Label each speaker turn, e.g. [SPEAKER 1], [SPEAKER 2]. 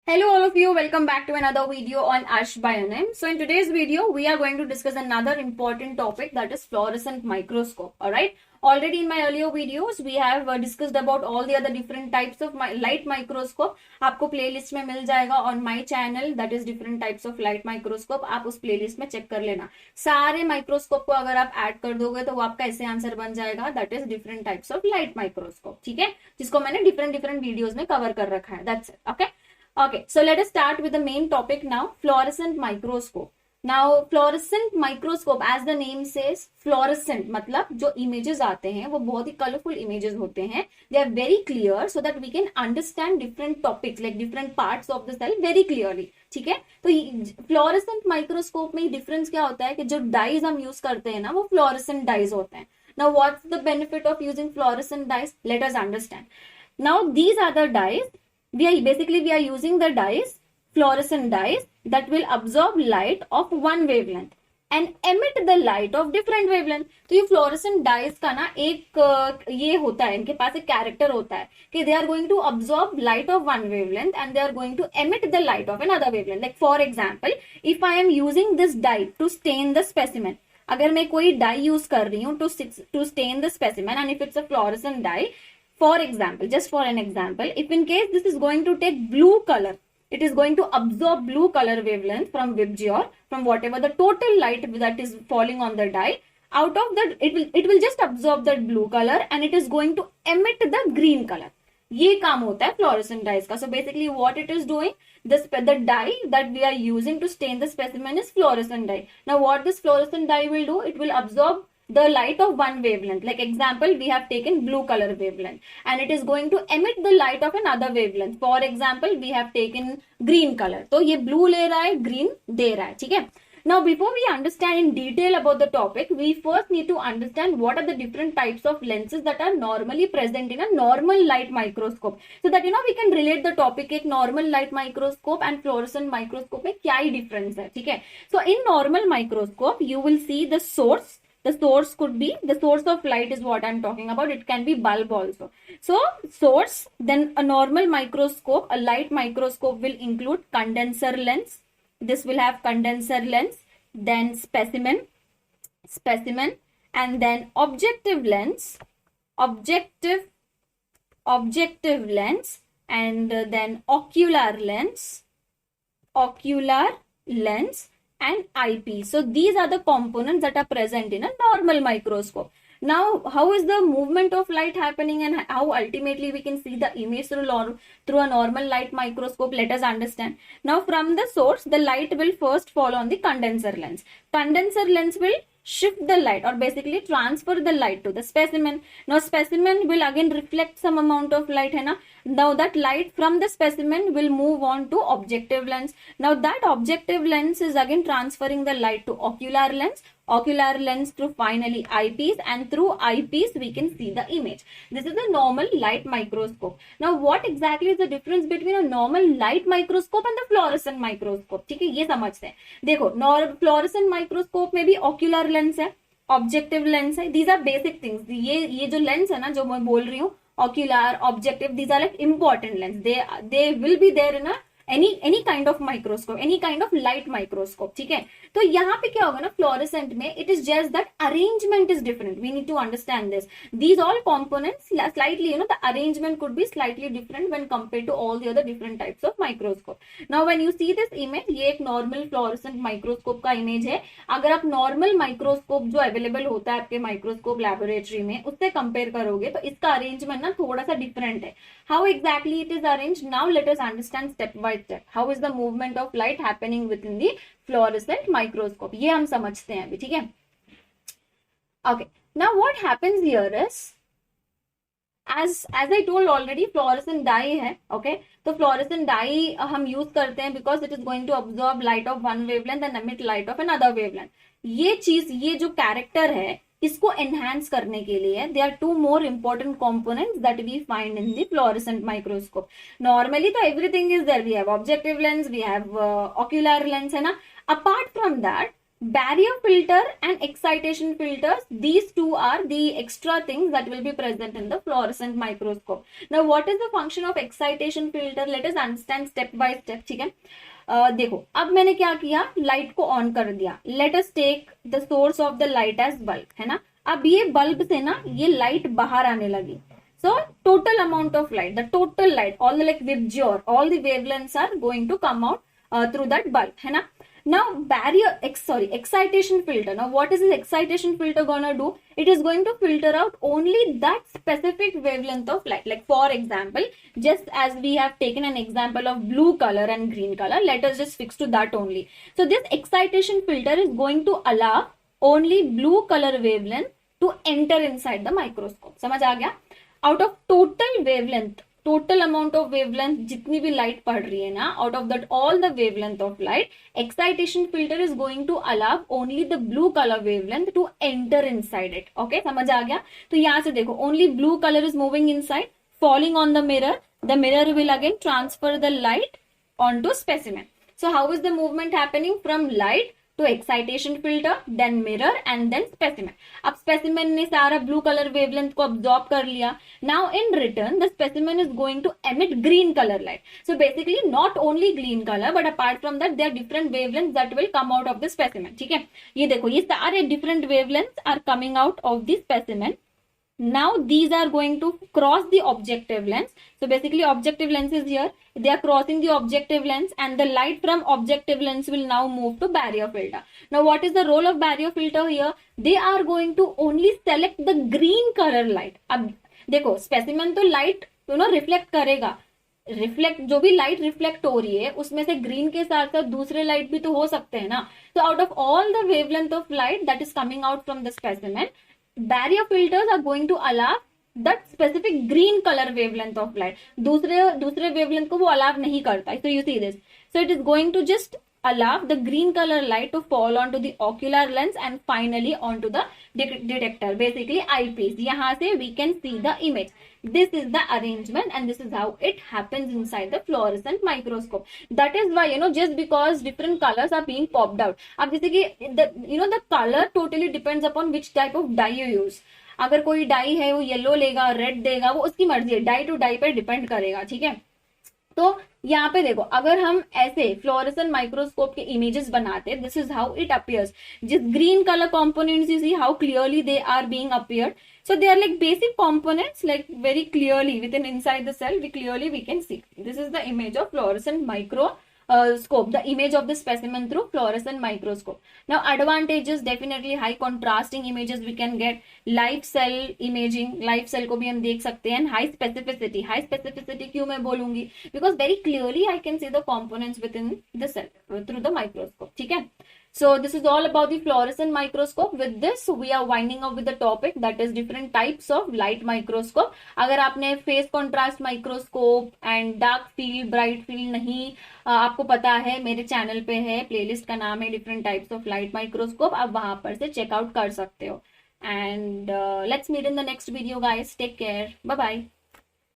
[SPEAKER 1] Hello all of you, welcome back to another video on Ash Bionym. So in today's video, we are going to discuss another important topic, that is fluorescent microscope. Alright, already in my earlier videos, we have discussed about all the other different types of light microscope. आपको playlist में मिल जाएगा on my channel, that is different types of light microscope. आप उस playlist में check कर लेना. सारे microscope को अगर आप add कर दोगे तो वो आपका ऐसे आंसर बन जाएगा, that is different types of light microscope. ठीक है, जिसको मैंने different videos में cover कर रखा है. That's it. Okay. Okay, so let us start with the main topic now, fluorescent microscope. Now, fluorescent microscope, as the name says, fluorescent मतलब जो images आते हैं वो बहुत ही colorful images होते हैं. They are very clear so that we can understand different topics like different parts of the cell very clearly. ठीक है, तो fluorescent microscope में difference क्या होता है कि जो dyes हम use करते हैं ना वो fluorescent dyes होते हैं. Now, what's the benefit of using fluorescent dyes? Let us understand. Now, these are the dyes. We are using the dyes, fluorescent dyes that will absorb light of one wavelength and emit the light of different wavelength. तो ये fluorescent dyes का ना एक ये होता है, इनके पास एक character होता है कि they are going to absorb light of one wavelength and they are going to emit the light of another wavelength. Like for example, if I am using this dye to stain the specimen, अगर मैं कोई dye use कर रही हूँ to stain the specimen and if it's a fluorescent dye, for example, just for an example, if in case this is going to take blue color, it is going to absorb blue color wavelength from VIBGYOR, from whatever the total light that is falling on the dye. Out of that, it will just absorb that blue color and it is going to emit the green color. ये काम होता है fluorescent dyes का. So basically what it is doing, the dye that we are using to stain the specimen is fluorescent dye. Now what this fluorescent dye will do, it will absorb the light of one wavelength. Like example, we have taken blue color wavelength and it is going to emit the light of another wavelength. For example, we have taken green color. तो ये blue ले रहा है, green दे रहा है. ठीक है. Now, before we understand in detail about the topic, we first need to understand what are the different types of lenses that are normally present in a normal light microscope. So that we can relate the topic एक normal light microscope and fluorescent microscope में क्या ही difference है. ठीक है. So in normal microscope, you will see the source. The source could be, the source of light is what I'm talking about. It can be bulb also. So source, then a normal microscope, a light microscope will include condenser lens. This will have condenser lens, then specimen, and then objective lens, and then ocular lens, and eyepiece. So these are the components that are present in a normal microscope. Now, how is the movement of light happening and how ultimately we can see the image through a normal light microscope? Let us understand. Now, from the source, the light will first fall on the condenser lens. Condenser lens will shift the light or basically transfer the light to the specimen. Now, specimen will again reflect some amount of light, है ना? Now, that light from the specimen will move on to objective lens. Now, that objective lens is again transferring the light to ocular lens through finally eyepiece, and through eyepiece we can see the image. This is a normal light microscope. Now what exactly is the difference between a normal light microscope and the fluorescent microscope? ठीक है, ये समझते हैं. देखो, fluorescent microscope में भी ocular lens है, objective lens है. These are basic things. ये जो lens है ना, जो मैं बोल रही हूँ, ocular, objective, these are like important lens. They will be there in a any kind of microscope, any kind of light microscope. ठीक है, तो यहाँ पे क्या होगा ना, fluorescent में it is just that arrangement is different. We need to understand this. These all components slightly, the arrangement could be slightly different when compared to all the other different types of microscope. Now when you see this image, ये एक normal fluorescent microscope का image है. अगर आप normal microscope जो available होता है आपके microscope laboratory में, उससे compare करोगे तो इसका arrangement ना थोड़ा सा different है. How exactly it is arranged? Now let us understand step by step. How is the movement of light happening within the fluorescent microscope? ये हम समझते हैं अभी. ठीक है. Okay. Now what happens here is, as I told already, fluorescent dye है. Okay. तो fluorescent dye हम use करते हैं because it is going to absorb light of one wavelength and emit light of another wavelength. ये चीज, ये जो character है, इसको enhance करने के लिए there are two more important components that we find in the fluorescent microscope. Normally तो everything is there. We have objective lens, we have ocular lens, है ना. Apart from that, Barrier filter and excitation filters, these two are the extra things that will be present in the fluorescent microscope. Now what is the function of excitation filter? Let us understand step by step. ठीक है, देखो अब मैंने क्या किया, light को on कर दिया. Let us take the source of the light as bulb, है ना. अब ये बल्ब से ना ये लाइट बाहर आने लगी. So total amount of light, the total light, all the like VIBGYOR, all the wavelengths are going to come out through that bulb, है ना. Now excitation filter. Now what is this excitation filter gonna do? It is going to filter out only that specific wavelength of light. Like for example, just as we have taken an example of blue color and green color, let us just fix to that only. So this excitation filter is going to allow only blue color wavelength to enter inside the microscope. समझ आ गया? Out of total wavelength, total amount of wavelength जितनी भी light पड़ रही है ना, out of that all the wavelength of light, excitation filter is going to allow only the blue color wavelength to enter inside it. Okay, समझ आ गया. तो यहाँ से देखो, only blue color is moving inside, falling on the mirror. The mirror will again transfer the light onto specimen. So how is the movement happening from light to excitation filter, then mirror and then specimen. अब specimen ने सारा blue color wavelength को absorb कर लिया. Now in return the specimen is going to emit green color light. So basically not only green color but apart from that there are different wavelengths that will come out of the specimen. ठीक है, ये देखो ये सारे different wavelengths are coming out of the specimen. Now these are going to cross the objective lens. So basically objective lens is here. They are crossing the objective lens and the light from objective lens will now move to barrier filter. Now what is the role of barrier filter here? They are going to only select the green color light. अब देखो specimen तो light reflect करेगा. Reflect जो भी light reflect हो रही है उसमें से ग्रीन के साथ साथ दूसरे लाइट भी तो हो सकते हैं ना. So out of all the wavelength of light that is coming out from the specimen, barrier filters are going to allow that specific green color wavelength of light. दूसरे wavelength को वो allow नहीं करता. So you see this. So it is going to just allow the green color light to fall onto the ocular lens and finally onto the detector, basically eyepiece. यहाँ से we can see the image. This is the arrangement and this is how it happens inside the fluorescent microscope. That is why just because different colors are being popped out. अब जैसे कि the color totally depends upon which type of dye you use. अगर कोई die है वो yellow लेगा red देगा, वो उसकी मर्जी है, डाई टू डाई पर डिपेंड करेगा. ठीक है, तो यहाँ पे देखो अगर हम ऐसे फ्लोरेसेंट माइक्रोस्कोप के इमेजेस बनाते, this is how it appears. जिस green colour components you see how clearly they are being appeared. So they are like basic components, like very clearly within inside the cell we can see. This is the image of fluorescent microscope, the image of the specimen through fluorescent microscope. Now advantages, definitely high contrasting images we can get, live cell imaging, live cell को भी हम देख सकते हैं, high specificity क्यों मैं बोलूंगी, because very clearly I can see the components within the cell through the microscope. ठीक है. So this is all about the fluorescent microscope. With this we are winding up with the topic that is different types of light microscope. अगर आपने face contrast microscope and dark field bright field नहीं आपको पता है, मेरे channel पे है, playlist का नाम है different types of light microscope, आप वहां पर से चेकआउट कर सकते हो. And let's meet in the next video guys. Take care, bye bye.